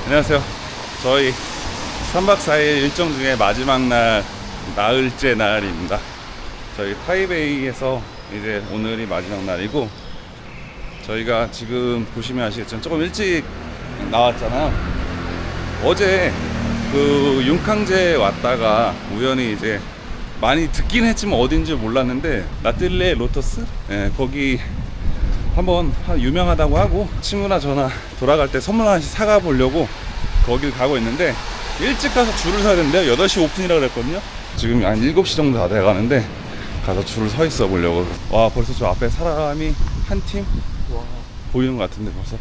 안녕하세요. 저희 3박 4일 일정 중에 마지막 날, 나흘째 날입니다. 저희 타이베이에서 이제 오늘이 마지막 날이고, 저희가 지금 보시면 아시겠지만 조금 일찍 나왔잖아요. 어제 그 융캉제 왔다가 우연히 이제 많이 듣긴 했지만 어딘지 몰랐는데 라뜰레 로터스? 예, 거기 한번 유명하다고 하고 친구나 저나 돌아갈 때 선물 하나씩 사가 보려고 거길 가고 있는데, 일찍 가서 줄을 서야 되는데요. 8시 오픈이라고 그랬거든요. 지금 한 7시 정도 다 돼가는데 가서 줄을 서 있어 보려고. 와, 벌써 저 앞에 사람이 한 팀 보이는 것 같은데 벌써.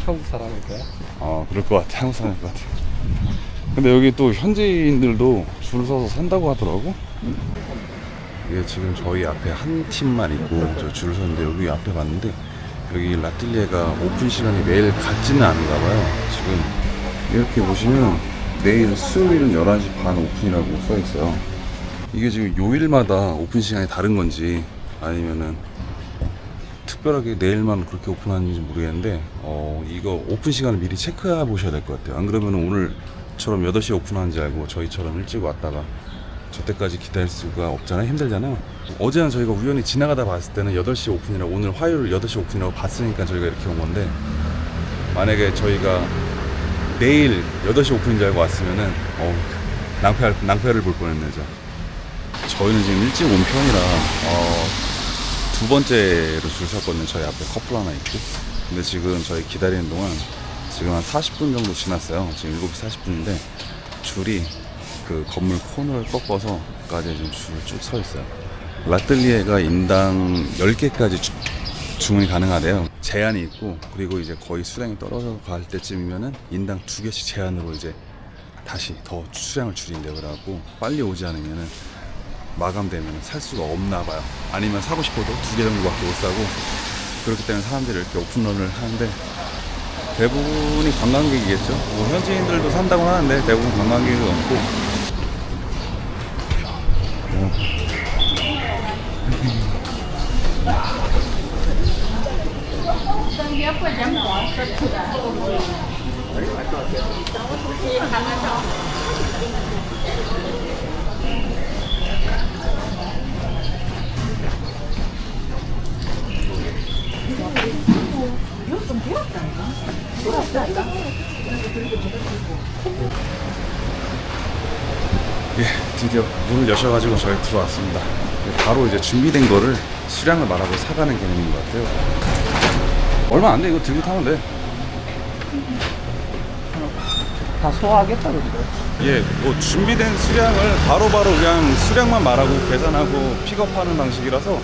한국 사람일까요? 그럴 것 같아. 한국 사람일 것 같아. 근데 여기 또 현지인들도 줄 서서 산다고 하더라고. 이게 지금 저희 앞에 한 팀만 있고 저 줄 서는데, 여기 앞에 봤는데 여기 라뜰리에가 오픈 시간이 매일 같지는 않은가 봐요. 지금 이렇게 보시면 내일 수요일은 11시 반 오픈이라고 써 있어요. 이게 지금 요일마다 오픈 시간이 다른 건지 아니면은 특별하게 내일만 그렇게 오픈하는지 모르겠는데, 이거 오픈 시간을 미리 체크해 보셔야 될 것 같아요. 안 그러면 오늘처럼 8시에 오픈하는지 알고 저희처럼 일찍 왔다가 저 때까지 기다릴 수가 없잖아요. 힘들잖아요. 어제는 저희가 우연히 지나가다 봤을 때는 8시 오픈이라고, 오늘 화요일 8시 오픈이라고 봤으니까 저희가 이렇게 온 건데, 만약에 저희가 내일 8시 오픈인 줄 알고 왔으면은 낭패를 볼 뻔했네. 저희는 지금 일찍 온 편이라 두 번째로 줄 섰거든요. 저희 앞에 커플 하나 있고. 근데 지금 저희 기다리는 동안 지금 한 40분 정도 지났어요. 지금 7시 40분인데 줄이 그 건물 코너를 꺾어서까지 지금 줄을 쭉 서 있어요. 라뜰리에가 인당 10개까지 주문이 가능하대요. 제한이 있고, 그리고 이제 거의 수량이 떨어져 갈 때쯤이면은 인당 2개씩 제한으로 이제 다시 더 수량을 줄인대요. 그래갖고 빨리 오지 않으면은 마감되면 살 수가 없나 봐요. 아니면 사고 싶어도 2개 정도밖에 못 사고, 그렇기 때문에 사람들이 이렇게 오픈런을 하는데 대부분이 관광객이겠죠. 뭐 현지인들도 산다고 하는데 대부분 관광객이 없고. 예, 드디어 문을 여셔가지고 저희 들어왔습니다. 바로 이제 준비된 거를 수량을 말하고 사가는 개념인 것 같아요. 얼마 안 돼. 이거 들고 타면 돼. 다 소화하겠다는데. 예, 뭐 준비된 수량을 바로바로 그냥 수량만 말하고 계산하고 픽업하는 방식이라서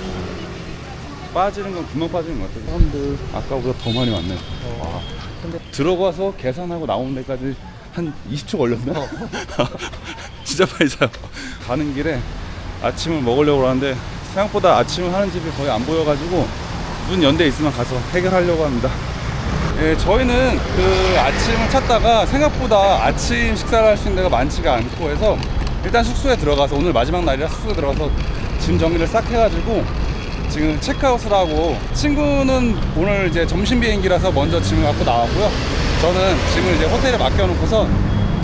빠지는 건 금방 빠지는 것 같아요. 사람들 아까보다 더 많이 왔네. 와. 근데 들어가서 계산하고 나오는 데까지 한 20초 걸렸나? 진짜 빨리 자요. 가는 길에 아침을 먹으려고 하는데 생각보다 아침을 하는 집이 거의 안 보여가지고 문 연대 있으면 가서 해결하려고 합니다. 예, 저희는 그 아침을 찾다가 생각보다 아침 식사를 할 수 있는 데가 많지가 않고 해서 일단 숙소에 들어가서, 오늘 마지막 날이라 숙소에 들어가서 짐 정리를 싹 해가지고 지금 체크아웃을 하고, 친구는 오늘 이제 점심 비행기라서 먼저 짐을 갖고 나왔고요. 저는 짐을 이제 호텔에 맡겨놓고서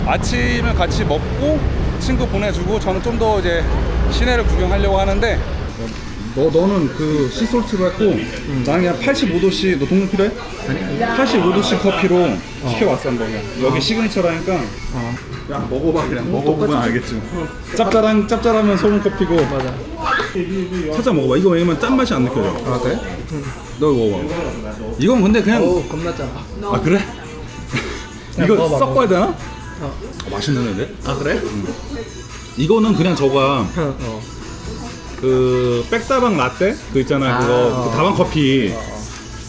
아침을 같이 먹고 친구 보내주고 저는 좀 더 이제 시내를 구경하려고 하는데, 너는 그 시솔트로 했고 나는 그냥 85도씨, 너 동물 필요해? 아니, 85도씨 커피로 시켜왔어. 한번 여기 시그니처라니까 그냥 먹어봐. 그냥 먹어보면 알겠지. 짭짤하면 소금 커피고. 맞아. 살짝 먹어봐. 이거 왜냐면 짠맛이 안 느껴져. 아 그래? 너 먹어봐. 이건 근데 그냥 겁나 짜. 아 그래? 이거 먹어봐, 섞어야 되나? 어. 맛있는데? 아 그래? 이거는 그냥 저거야. 어. 그 백다방 라떼? 그 있잖아. 그거 그 다방 커피.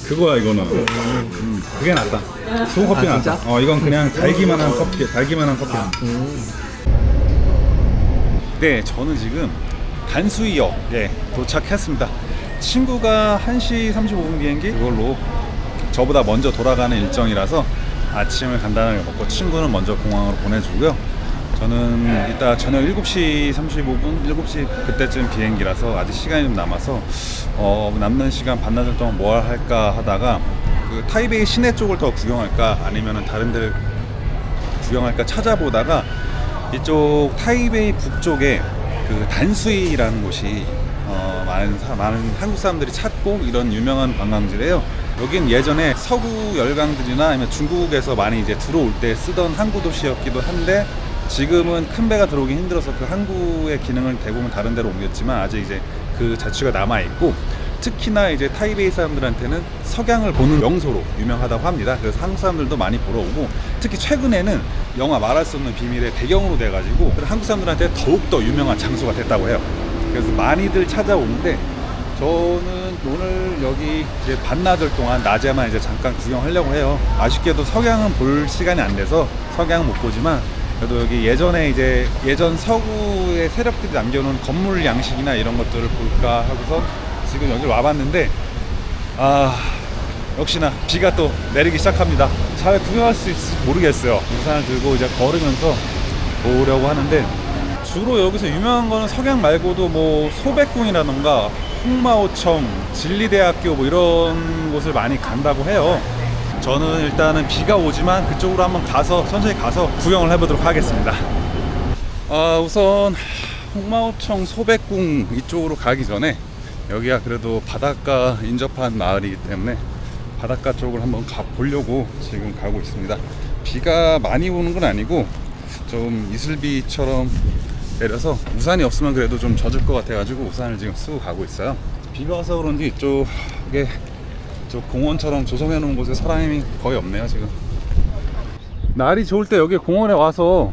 그거야 이거는. 그게 낫다. 소금 커피는 아, 낫다. 진짜? 이건 그냥 달기만한 커피. 네, 저는 지금 단수이역에 도착했습니다. 친구가 1시 35분 비행기 그걸로 저보다 먼저 돌아가는 일정이라서 아침을 간단하게 먹고 친구는 먼저 공항으로 보내주고요. 저는 이따 저녁 7시 35분, 7시 그때쯤 비행기라서 아직 시간이 좀 남아서 남는 시간 반나절 동안 뭘 할까 하다가 그 타이베이 시내 쪽을 더 구경할까 아니면은 다른 데를 구경할까 찾아보다가 이쪽 타이베이 북쪽에 그 단수이라는 곳이 많은 한국 사람들이 찾고 이런 유명한 관광지래요. 여긴 예전에 서구 열강들이나 아니면 중국에서 많이 이제 들어올 때 쓰던 항구 도시였기도 한데 지금은 큰 배가 들어오기 힘들어서 그 항구의 기능을 대부분 다른 데로 옮겼지만 아직 이제 그 자취가 남아 있고 특히나 이제 타이베이 사람들한테는 석양을 보는 명소로 유명하다고 합니다. 그래서 한국 사람들도 많이 보러 오고 특히 최근에는 영화 말할 수 없는 비밀의 배경으로 돼가지고 한국 사람들한테 더욱더 유명한 장소가 됐다고 해요. 그래서 많이들 찾아오는데 저는 오늘 여기 이제 반나절 동안 낮에만 이제 잠깐 구경하려고 해요. 아쉽게도 석양은 볼 시간이 안 돼서 석양은 못 보지만 그래도 여기 예전 서구의 세력들이 남겨놓은 건물 양식이나 이런 것들을 볼까 하고서 지금 여기 와봤는데 역시나 비가 또 내리기 시작합니다. 잘 구경할 수 있을지 모르겠어요. 우산을 들고 이제 걸으면서 오려고 하는데 주로 여기서 유명한 거는 석양 말고도 뭐 소백궁이라던가 홍마오청, 진리대학교 뭐 이런 곳을 많이 간다고 해요. 저는 일단은 비가 오지만 그쪽으로 한번 천천히 가서 구경을 해보도록 하겠습니다. 우선 홍마오청 소백궁 이쪽으로 가기 전에 여기가 그래도 바닷가 인접한 마을이기 때문에 바닷가 쪽을 한번 가보려고 지금 가고 있습니다. 비가 많이 오는 건 아니고 좀 이슬비처럼 내려서 우산이 없으면 그래도 좀 젖을 것 같아가지고 우산을 지금 쓰고 가고 있어요. 비가 와서 그런지 이쪽에 공원처럼 조성해 놓은 곳에 사람이 거의 없네요. 지금 날이 좋을 때 여기 공원에 와서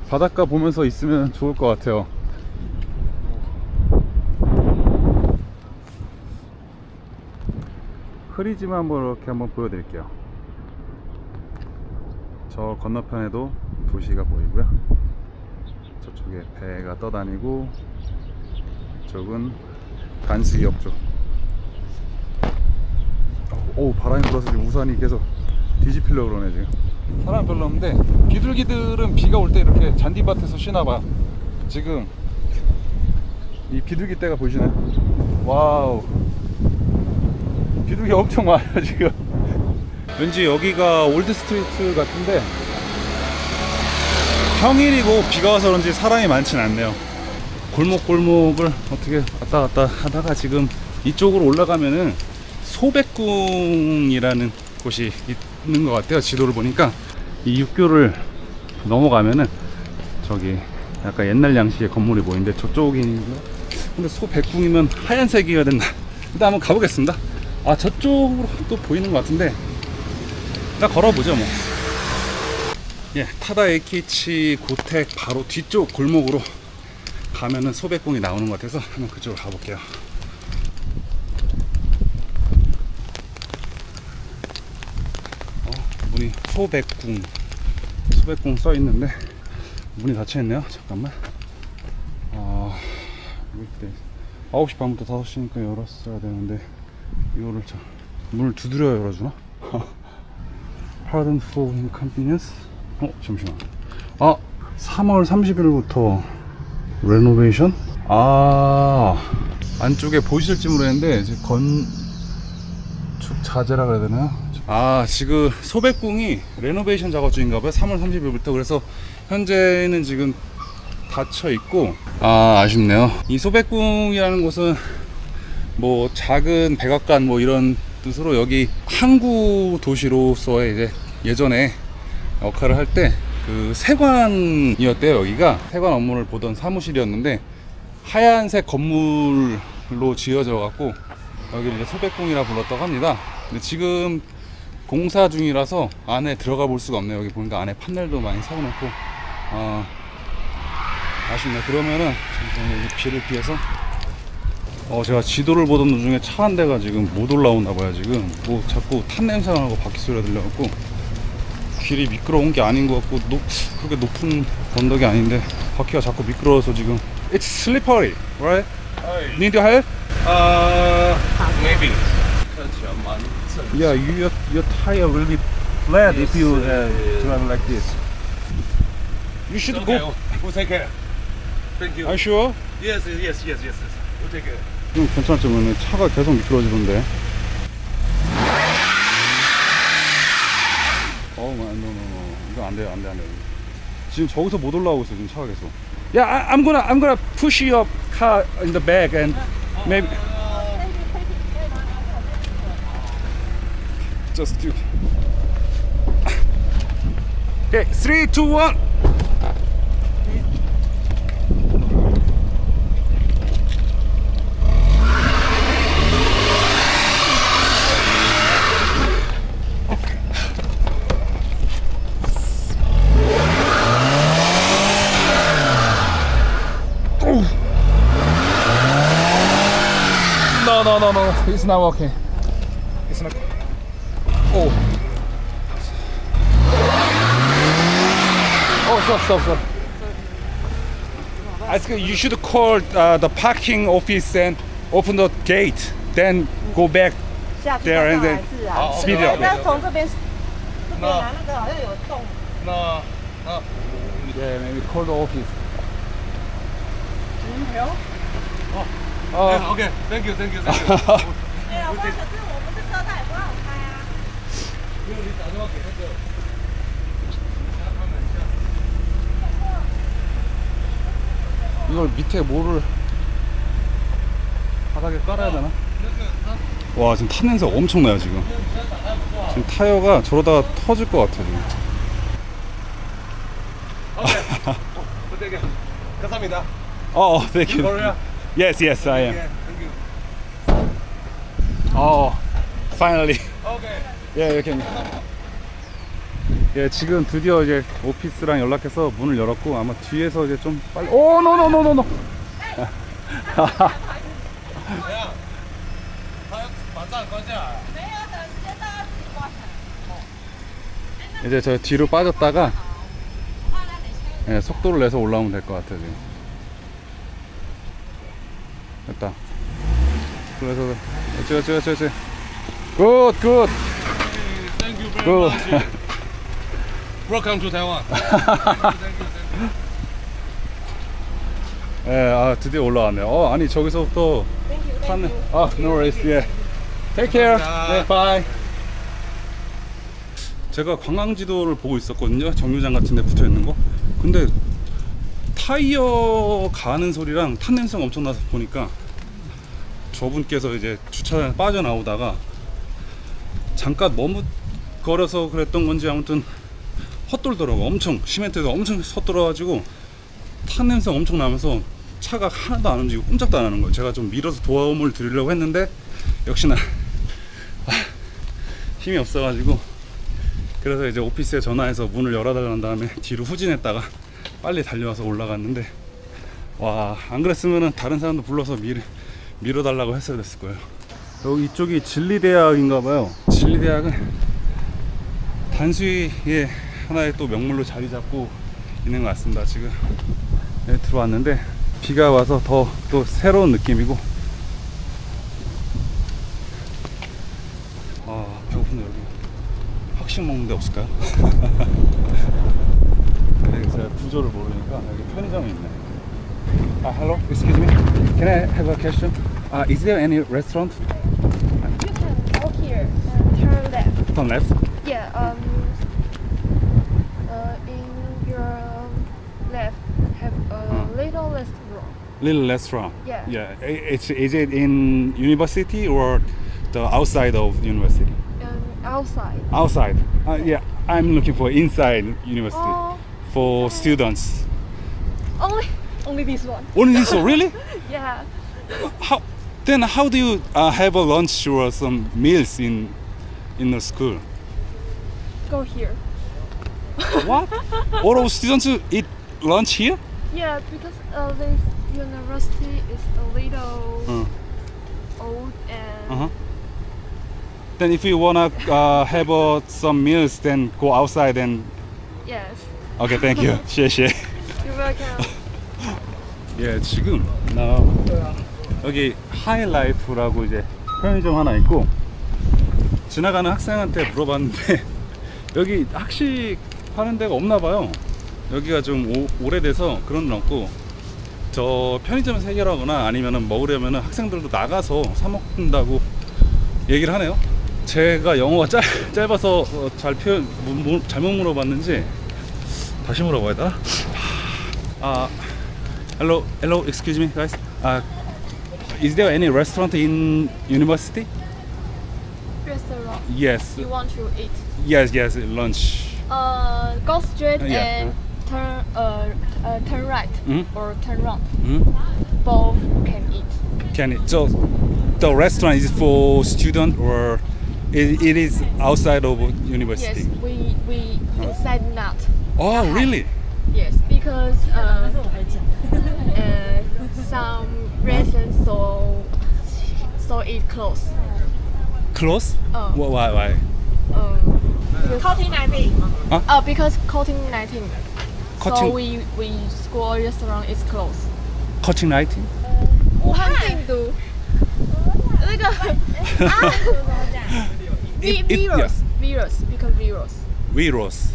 바닷가 보면서 있으면 좋을 것 같아요. 흐리지만 이렇게 한번 보여드릴게요. 저 건너편에도 도시가 보이고요. 저쪽에 배가 떠다니고 이쪽은 단수역 쪽. 바람이 불어서 지금 우산이 계속 뒤집히려고 그러네. 지금 사람 별로 없는데 비둘기들은 비가 올 때 이렇게 잔디밭에서 쉬나봐. 지금 이 비둘기 떼가 보이시나요? 와우, 비둘기 엄청 많아요 지금. 왠지 여기가 올드 스트리트 같은데 평일이고 비가 와서 그런지 사람이 많진 않네요. 골목골목을 어떻게 왔다 갔다 하다가 지금 이쪽으로 올라가면은 소백궁이라는 곳이 있는 것 같아요. 지도를 보니까 이 육교를 넘어가면은 저기 약간 옛날 양식의 건물이 보이는데 저쪽이고요. 근데 소백궁이면 하얀색이어야 된다. 일단 한번 가보겠습니다. 저쪽으로 또 보이는 것 같은데 일단 걸어보죠 뭐. 예, 타다 에이키치 고택 바로 뒤쪽 골목으로 가면은 소백궁이 나오는 것 같아서 한번 그쪽으로 가볼게요. 문이 소백궁 써 있는데 문이 닫혀 있네요. 잠깐만. 9시 반부터 5시니까 열었어야 되는데 이거를 문을 두드려야 열어주나? Pardon for inconvenience. 잠시만. 3월 30일부터 레노베이션? 안쪽에 보이실지 모르겠는데 건축 자재라 그래야 되나요? 지금 소백궁이 레노베이션 작업 중인가봐요. 3월 30일부터. 그래서 현재는 지금 닫혀 있고 아쉽네요. 이 소백궁이라는 곳은 뭐 작은 백악관 뭐 이런 뜻으로 여기 항구 도시로서의 이제 예전에 역할을 할 때 그 세관이었대요. 여기가 세관 업무를 보던 사무실이었는데 하얀색 건물로 지어져 갖고 여기를 이제 소백궁이라 불렀다고 합니다. 근데 지금 공사 중이라서 안에 들어가 볼 수가 없네요. 여기 보니까 안에 판넬도 많이 세워놓고 아쉽네. 그러면은 여기 비를 피해서 제가 지도를 보던 도중에 차 한 대가 지금 못 올라오나 봐요. 지금 뭐 자꾸 탄 냄새가 나고 바퀴 소리가 들려갖고 길이 미끄러운 게 아닌 것 같고 그렇게 높은 언덕이 아닌데 바퀴가 자꾸 미끄러워서 지금 It's slippery, right? Need your help? Maybe. Yeah, your tire will be flat if you drive like this. You should go. We'll take care. Thank you. Are you sure? Yes. We'll take care. 좀 괜찮죠? 차가 계속 미끄러지던데. 이거 안 돼요, 안 돼. 지금 저기서 못 올라오고 있어, 지금 차가 계속. Yeah, I'm gonna push your car in the back and maybe just do. Okay, 3, 2, 1. No, it's not okay. It's not. Oh. Oh, stop. I think you should call the parking office and open the gate, then go back 下去 there and 再 then 上来是啊， speed it up. 但是从这边拿那个好像有洞。那 Yeah, maybe call the office. 银条。哎 OK，Thank you。对啊，可是我不是车，他也不让我开啊。没有，你打电话给那个。 이걸 밑에 뭐를 바닥에 깔아야 되나? 와, 지금 탄 냄새 엄청나요, 지금. 지금 타이어가 저러다가 터질 것 같아, 지금. 오케이. 감사합니다. Thank you. Korea? Yes, I am. Thank you. Finally. Okay. 예, 이렇게. 예, 지금 드디어 이제 오피스랑 연락해서 문을 열었고 아마 뒤에서 이제 좀 빨리. 오, 노. 把站关下来。 이제 저 뒤로 빠졌다가 예, 속도를 내서 올라오면 될 것 같아요, 지금. 됐다. 그래서 그렇지. 굿. Thank you very Good. much. Welcome to Taiwan. Thank you. 예, 드디어 올라왔네요. 아니 저기서부터 타는. No worries. 예. Take care. 네, bye. 제가 관광지도를 보고 있었거든요. 정류장 같은 데 붙어 있는 거. 근데 타이어 가는 소리랑 탄 냄새가 엄청 나서 보니까 저분께서 이제 주차장에 빠져나오다가 잠깐 머뭇거려서 그랬던 건지 아무튼 헛돌더라고. 엄청 시멘트에서 엄청 헛돌아가지고 탄 냄새가 엄청 나면서 차가 하나도 안 움직이고 꼼짝도 안 하는 거예요. 제가 좀 밀어서 도움을 드리려고 했는데 역시나 힘이 없어가지고 그래서 이제 오피스에 전화해서 문을 열어달라는 다음에 뒤로 후진했다가 빨리 달려와서 올라갔는데 와, 안 그랬으면은 다른 사람도 불러서 밀어달라고 했어야 됐을 거예요. 여기 이쪽이 진리대학인가봐요. 진리대학은 단수위의 하나의 또 명물로 자리 잡고 있는 것 같습니다. 지금 여기 들어왔는데 비가 와서 더 또 새로운 느낌이고 배고픈데 여기 학식 먹는 데 없을까요? 제가 구조를 모르니까 여기 편의점이 있네. Hello, excuse me. Can I have a question? Is there any restaurant? You can go here and turn left. Turn left. Yeah, in your left have a little restaurant. Little restaurant. Yeah. Is it in university or the outside of university? Outside. Outside. Yeah, I'm looking for inside university Oh, for students. only this one. Only this one, really? Yeah. How do you have a lunch or some meals in the school? Go here. What? All of students eat lunch here? Yeah, because this university is a little old and Uh-huh. Then if you wanna have some meals, then go outside and. yes. Okay, thank you. 谢谢. You're welcome. 예, 지금 나 여기 하이라이프라고 이제 편의점 하나 있고 지나가는 학생한테 물어봤는데 여기 학식 하는 데가 없나 봐요. 여기가 좀 오래돼서 그런 건 없고 저 편의점에서 해결하거나 아니면은 먹으려면은 학생들도 나가서 사 먹는다고 얘기를 하네요. 제가 영어가 짧아서 잘 표현 잘못 물어봤는지 다시 물어봐야 되나? Hello, excuse me, guys. Is there any restaurant in university? Restaurant. Yes, You want to eat? yes, lunch. Go straight Yeah. and turn right Mhm. or turn wrong. Hmm? Both can eat. Can it? So the restaurant is for student or it is outside of university? Yes, we inside not. Oh, really? Yes, because some reasons so it close. Close? Oh. Why? COVID-19 Because COVID-19. So Cutting- we school restaurant is closed. Cutting lighting? 武汉病毒那个 virus because Virus. virus.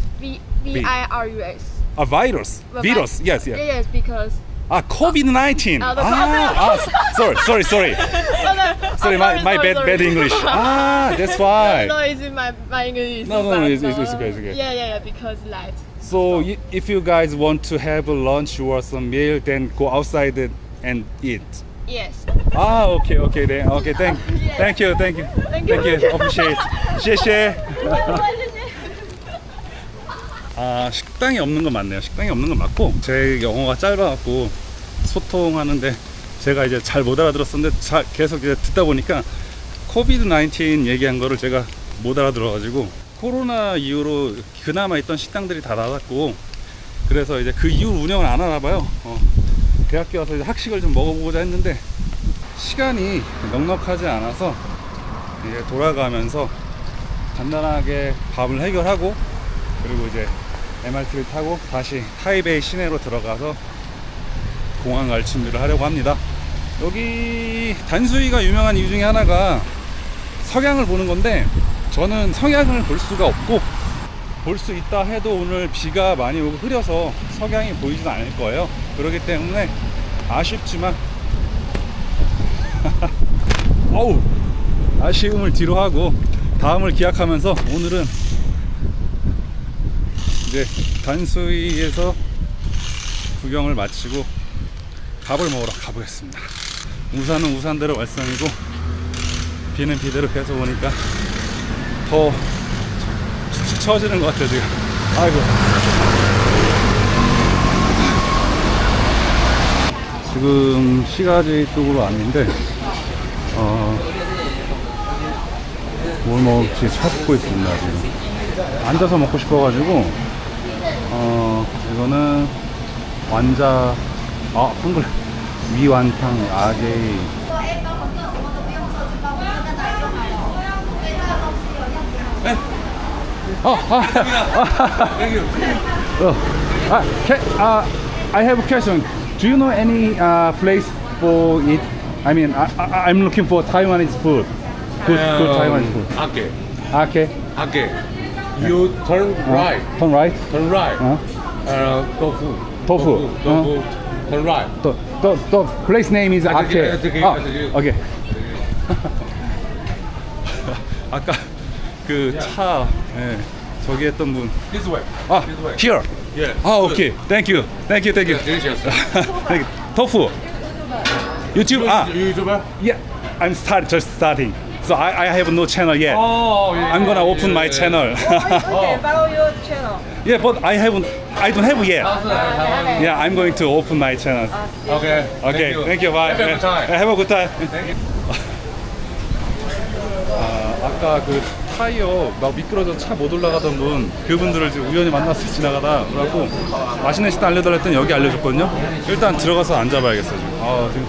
A virus. Virus. Yes. Yes, because COVID-19. Sorry. Sorry, my bad English. That's why. No, it's my English. No, bad, it's okay. Yeah, because light. So if you guys want to have a lunch or some meal, then go outside and eat. Yes. Okay then. Okay, thank you. Appreciate. 谢谢. 식당이 없는 건 맞네요. 식당이 없는 건 맞고 제 영어가 짧아갖고 소통하는데 제가 이제 잘 못 알아들었었는데 계속 이제 듣다 보니까 코비드-19 얘기한 거를 제가 못 알아들어가지고 코로나 이후로 그나마 있던 식당들이 다 닫았고 그래서 이제 그 이후 운영을 안 하나 봐요. 대학교 와서 이제 학식을 좀 먹어보고자 했는데 시간이 넉넉하지 않아서 이제 돌아가면서 간단하게 밥을 해결하고 그리고 이제 MRT를 타고 다시 타이베이 시내로 들어가서 공항 갈 준비를 하려고 합니다. 여기 단수이가 유명한 이유 중에 하나가 석양을 보는 건데 저는 석양을 볼 수가 없고 볼 수 있다 해도 오늘 비가 많이 오고 흐려서 석양이 보이지는 않을 거예요. 그렇기 때문에 아쉽지만 아쉬움을 뒤로 하고 다음을 기약하면서 오늘은 이제 단수이에서 구경을 마치고 밥을 먹으러 가보겠습니다. 우산은 우산대로 말썽이고 비는 비대로 계속 오니까 더 축축 처지는 것 같아요 지금. 아이고. 지금 시가지 쪽으로 왔는데 뭘 먹을지 찾고 있습니다 지금. 앉아서 먹고 싶어가지고 이거는 완자 한글 위완탕 아게이 I have a question. Do you know any place for it? I mean, I'm looking for Taiwanese food. Good Taiwanese food. Okay. Okay. You turn right. Turn right. Turn right. Tofu. Turn right. The place name is Ake. Okay. 아까 그 차 저기 했던 분. This way. This way. Here. Yeah. Okay. Thank you. Delicious. Thank you. Tofu. YouTube. YouTuber? Yeah. I'm just starting. So I have no channel yet. Oh, yeah. I'm gonna open my channel. Okay, follow your channel. Yeah, but I don't have yet. Yeah, I'm going to open my channel. Okay. Okay, thank you. Bye. Have a good time. Have a good time. Thank you. 아까 그 타이어 막 미끄러져 차 못 올라가던 분 그분들을 지금 우연히 만나서 지나가다 그래갖고 맛있는 식당 알려달라 했더니 여기 알려줬거든요. 일단 들어가서 앉아봐야겠어요 지금. 지금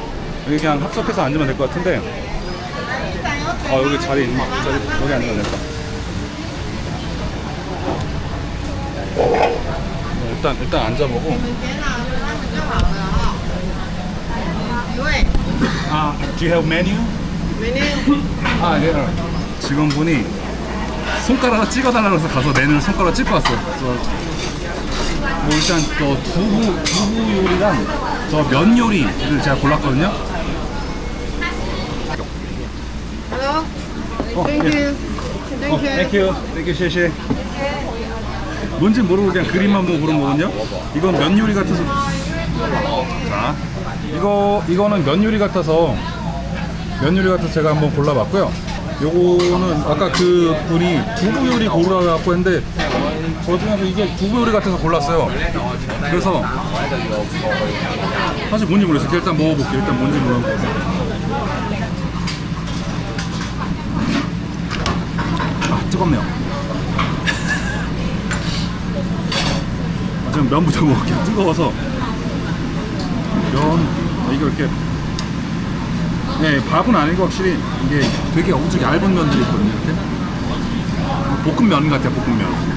여기 그냥 합석해서 앉으면 될 것 같은데 여기 자리 여기 앉으면 될까? 일단 앉아보고. Do you have menu? 네. 직원분이 손가락으로 찍어달라고 해서 가서 메뉴를 손가락으로 찍고 왔어요. 뭐 일단 또 두부 요리랑 저 면 요리를 제가 골랐거든요. Hello. Thank you. 땡큐, 쉐쉐. 뭔지 모르고 그냥 그림만 보고 그런 거거든요. 이건 면 요리 같아서. 자, 이거는 면 요리 같아서 제가 한번 골라봤고요. 요거는 아까 그 분이 두부 요리 고르라고 갖고 했는데 저 중에서 이게 두부 요리 같아서 골랐어요. 그래서 사실 뭔지 모르겠어요. 일단 먹어볼게요. 일단 뭔지 모르겠어요. 아, 뜨겁네요. 지금 면부터 먹을게요. 뜨거워서 이게 이렇게 밥은 아니고 확실히 이게 되게 엄청 얇은 면들이 있거든요. 이렇게 볶음면 같아요. 볶음면.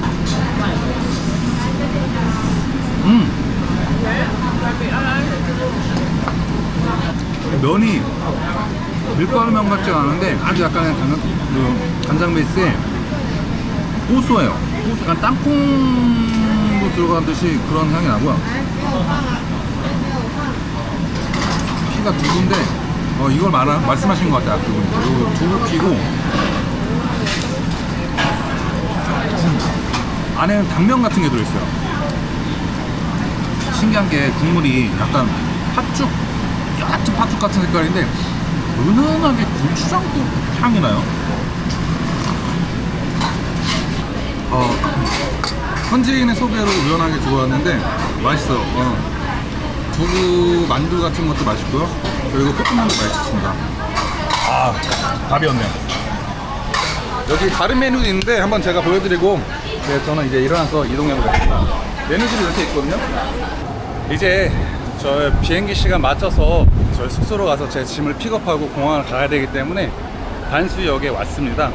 면이 밀가루면 같지 않은데 아주 약간의 간장 베이스에 고소해요. 약간 땅콩도 들어간 듯이 그런 향이 나고요. 피가 두부인데 이걸 말씀하신 것 같아요. 그리고 두부 피고 안에는 당면 같은 게 들어있어요. 신기한 게 국물이 약간 팥죽 같은 색깔인데 은은하게 고추장도 향이 나요. 현지인의 소개로 우연하게 들어왔는데 맛있어요. 두부 만두 같은 것도 맛있고요. 그리고 볶음면도 맛있습니다. 아, 답이었네요. 여기 다른 메뉴도 있는데 한번 제가 보여드리고 저는 이제 일어나서 이동해 보겠습니다. 메뉴들이 이렇게 있거든요. 이제 저 비행기 시간 맞춰서 저희 숙소로 가서 제 짐을 픽업하고 공항을 가야 되기 때문에 단수역에 왔습니다.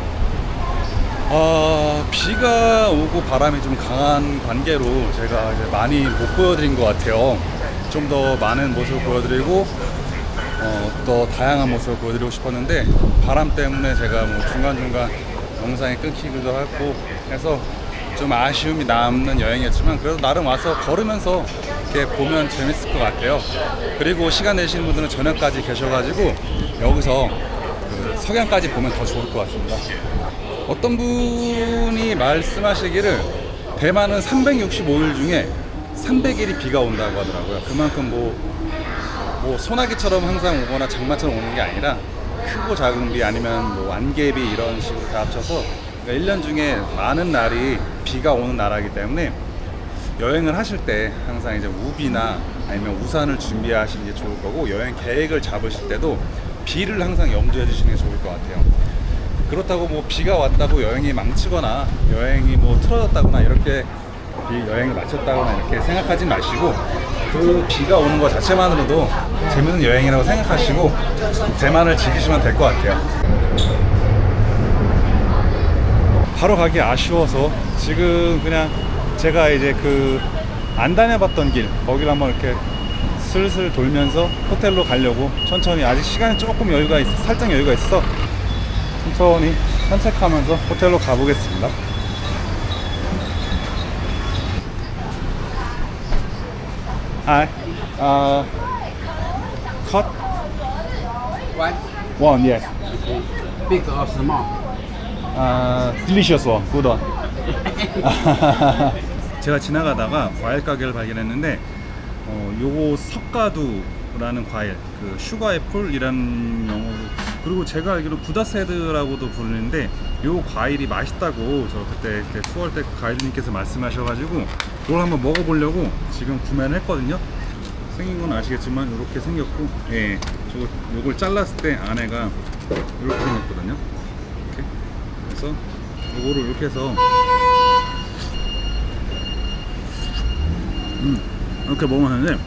비가 오고 바람이 좀 강한 관계로 제가 이제 많이 못 보여드린 것 같아요. 좀 더 많은 모습을 보여드리고 또 다양한 모습을 보여드리고 싶었는데 바람 때문에 제가 뭐 중간중간 영상이 끊기기도 하고 해서 좀 아쉬움이 남는 여행이었지만 그래도 나름 와서 걸으면서 이렇게 보면 재밌을 것 같아요. 그리고 시간 내시는 분들은 저녁까지 계셔가지고 여기서 그 석양까지 보면 더 좋을 것 같습니다. 어떤 분이 말씀하시기를 대만은 365일 중에 300일이 비가 온다고 하더라고요. 그만큼 뭐 소나기처럼 항상 오거나 장마처럼 오는 게 아니라 크고 작은 비 아니면 뭐 안개비 이런 식으로 다 합쳐서 그러니까 1년 중에 많은 날이 비가 오는 나라이기 때문에 여행을 하실 때 항상 이제 우비나 아니면 우산을 준비하시는 게 좋을 거고 여행 계획을 잡으실 때도 비를 항상 염두에 두시는 게 좋을 것 같아요. 그렇다고 뭐 비가 왔다고 여행이 망치거나 여행이 뭐 틀어졌다거나 이렇게 여행을 마쳤다거나 이렇게 생각하지 마시고 그 비가 오는 것 자체만으로도 재밌는 여행이라고 생각하시고 대만을 즐기시면 될 것 같아요. 바로 가기 아쉬워서 지금 그냥 제가 이제 그 안 다녀봤던 길 거기를 한번 이렇게 슬슬 돌면서 호텔로 가려고 천천히 아직 시간이 조금 살짝 여유가 있어서 천천히 산책하면서 호텔로 가보겠습니다. Hi. Cut? One, yes. Big or small? Delicious one. Good one. 제가 지나가다가 과일 가게를 발견했는데 요거 석가두라는 과일, 그 슈가 애플이라는 영어로 그리고 제가 알기로 구다세드라고도 부르는데 요 과일이 맛있다고 저 그때 투어할 때 가이드님께서 말씀하셔가지고 그걸 한번 먹어보려고 지금 구매를 했거든요. 생긴 건 아시겠지만 이렇게 생겼고, 예, 요걸 잘랐을 때 안에가 이렇게 생겼거든요. 이렇게. 그래서 요거를 이렇게 해서 이렇게 먹으면 하는데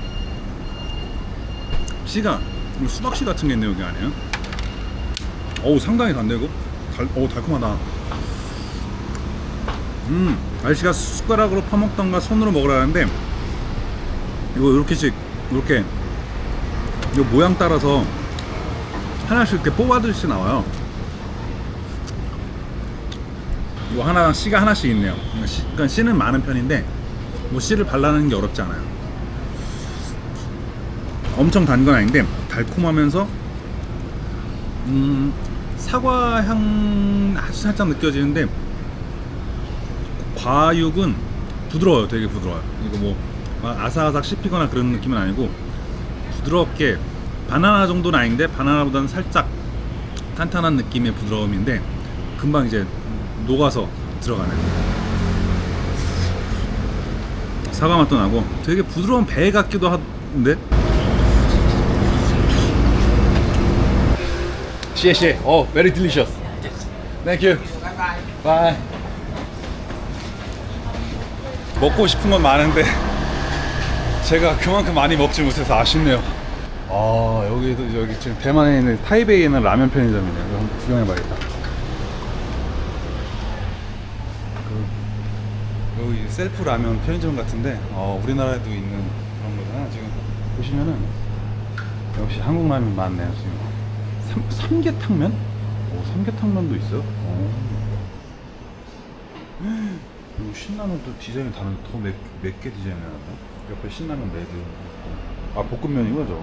씨가 수박씨 같은 게 있네 여기 안에요. 어우 상당히 단데 이거? 어우 달콤하다. 아저씨가 숟가락으로 퍼먹던가 손으로 먹으라는데 이거 이렇게씩 이렇게 이 모양 따라서 하나씩 이렇게 뽑아들씩 나와요. 이거 하나 씨가 하나씩 있네요. 그러니까 씨는 많은 편인데 뭐 씨를 발라내는 게 어렵지 않아요. 엄청 단 건 아닌데 달콤하면서 사과 향 아주 살짝 느껴지는데 과육은 부드러워요. 되게 부드러워요. 이거 뭐 막 아삭아삭 씹히거나 그런 느낌은 아니고 부드럽게 바나나 정도는 아닌데 바나나보다는 살짝 탄탄한 느낌의 부드러움인데 금방 이제 녹아서 들어가는 사과 맛도 나고 되게 부드러운 배 같기도 한데. 谢谢。Oh, very delicious. Thank you. Bye. 먹고 싶은 건 많은데 제가 그만큼 많이 먹지 못해서 아쉽네요. 아, 여기 지금 대만에 있는 타이베이에 있는 라면 편의점이네요. 이거 한번 구경해봐야겠다. 여기 셀프 라면 편의점 같은데 우리나라에도 있는 그런 거잖아. 지금 보시면은 역시 한국 라면 많네요. 지금 삼계탕면? 삼계탕면도 있어요. 그리고 신라면도 디자인이 다른데 더 맵게 디자인을 해놨다. 옆에 신라면 레드. 아, 볶음면이고 저.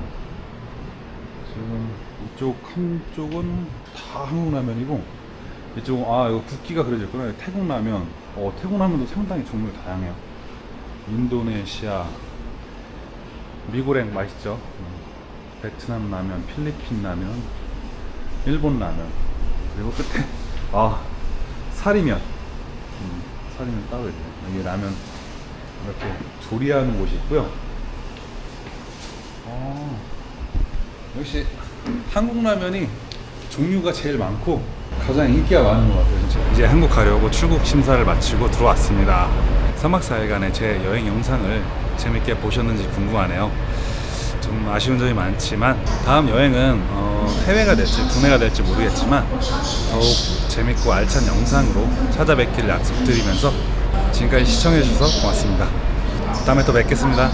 지금 이쪽 한쪽은 다 한국 라면이고 이쪽은 이거 국기가 그려져 있구나. 태국 라면. 태국 라면도 상당히 종류가 다양해요. 인도네시아, 미고랭 맛있죠. 베트남 라면, 필리핀 라면, 일본 라면. 그리고 끝에 사리면. 사리면 따로 있네요. 여기 라면 이렇게 조리하는 곳이 있고요. 역시 한국 라면이 종류가 제일 많고 가장 인기가 많은 것 같아요. 이제 한국 가려고 출국 심사를 마치고 들어왔습니다. 3박 4일간의 제 여행 영상을 재밌게 보셨는지 궁금하네요. 좀 아쉬운 점이 많지만 다음 여행은 해외가 될지 국내가 될지 모르겠지만 더욱 재밌고 알찬 영상으로 찾아뵙기를 약속드리면서 지금까지 시청해주셔서 고맙습니다. 다음에 또 뵙겠습니다.